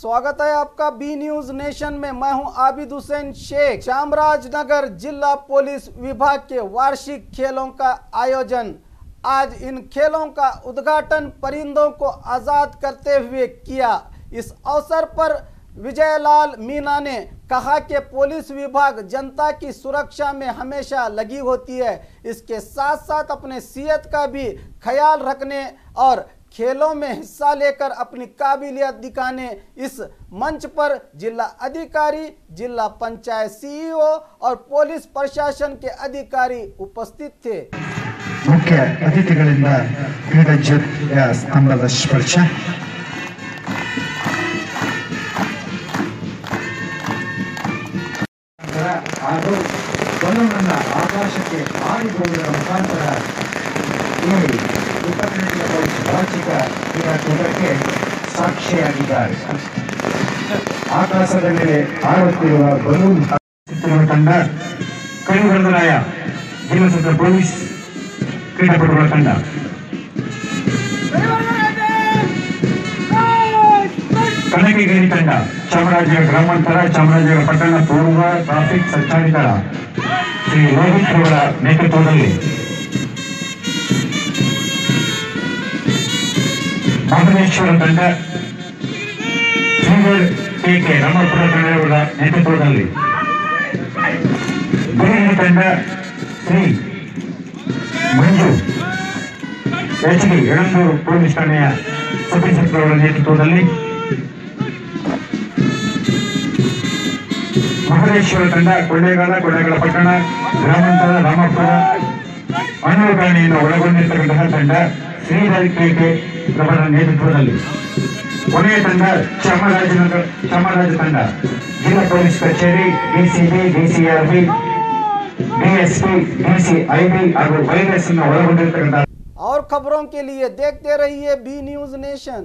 स्वागत है आपका बी न्यूज नेशन में। मैं हूं आबिद हुसैन शेख। चामराजनगर जिला पुलिस विभाग के वार्षिक खेलों का आयोजन। आज इन खेलों का उद्घाटन परिंदों को आजाद करते हुए किया। इस अवसर पर विजयलाल मीना ने कहा कि पुलिस विभाग जनता की सुरक्षा में हमेशा लगी होती है। इसके साथ साथ अपने सेहत का भी ख्याल रखने और खेलों में हिस्सा लेकर अपनी काबिलियत दिखाने इस मंच पर जिला अधिकारी, जिला पंचायत सीईओ और पुलिस प्रशासन के अधिकारी उपस्थित थे। मुख्य अतिथिಗಳಿಂದ ಕ್ರೀಡಾ ಜ್ಯೋತಿಯ ಸ್ತಂಭದ ಸ್ಪರ್ಶ, ಹಾಗೂ ಬಲೂನನ್ನು ಆಕಾಶಕ್ಕೆ ಹಾರಿಸುವುದರ ಮುಖಾಂತರ ಈ ಉಪಕರಣಗಳ ವಾರ್ಷಿಕ ಕ್ರೀಡಾಕೂಟಕ್ಕೆ ಸಾಕ್ಷಿಯಾಗಿದ್ದಾರೆ. ಆಕಾಶದ ಮೇಲೆ ಹಾರುತ್ತಿರುವ ಬಲೂನ್ ತಂಡ ಕೈಗೊಳ್ಳಲಾಯ ಜಿಲ್ಲಾ ಸತ್ರ ಪೊಲೀಸ್ ಕ್ರೀಡಾಪಟುಗಳ ತಂಡ. ಕನಕಗಿರಿ ತಂಡ ಚಾಮರಾಜನಗರ ಗ್ರಾಮಾಂತರ, ಚಾಮರಾಜನಗರ ಪಟ್ಟಣ ಪೂರ್ವ ಟ್ರಾಫಿಕ್ ಸಂಚಾರಿ ದಳ ಶ್ರೀ ರೋಹಿತ್ ಅವರ ನೇತೃತ್ವದಲ್ಲಿ. ಮಹದೇಶ್ವರ ತಂಡ ಶ್ರೀಗಢ ಕೆ ರಾಮಪುರ ತಂಡಗಳ ನೇತೃತ್ವದಲ್ಲಿ. ಗುರಿಗಿರಿ ತಂಡ ಶ್ರೀ ಮಂಜು ಎಚ್ಡಿ ಯಳಂದೂರು ಪೊಲೀಸ್ ಠಾಣೆಯ ಸಬ್ ಇನ್ಸ್ಪೆಕ್ಟರ್ ಅವರ ನೇತೃತ್ವದಲ್ಲಿ. ಮಹದೇಶ್ವರ ತಂಡ ಕೊಳ್ಳೇಗಾಲ ಪಟ್ಟಣ ಗ್ರಾಮಾಂತರ ರಾಮಪುರ ಅನುಕರಣೆಯನ್ನು ಒಳಗೊಂಡಿರ್ತಕ್ಕಂತಹ ತಂಡ ಶ್ರೀರಾಜ್ ಕೆ ಅವರ ನೇತೃತ್ವದಲ್ಲಿ. ಕೊನೆಯ ತಂಡ ಚಾಮರಾಜ ತಂಡ ಜಿಲ್ಲಾ ಪೊಲೀಸ್ ಕಚೇರಿ, ಡಿಸಿಬಿ, ಡಿಸಿಆರ್ಬಿ, ಡಿಎಸ್ಪಿ, ಡಿಸಿಐಬಿ ಹಾಗೂ ವೈರಸ್ ಅನ್ನು ಒಳಗೊಂಡಿರ್ತಕ್ಕಂತಹ। और खबरों के लिए देखते रहिए बी न्यूज नेशन।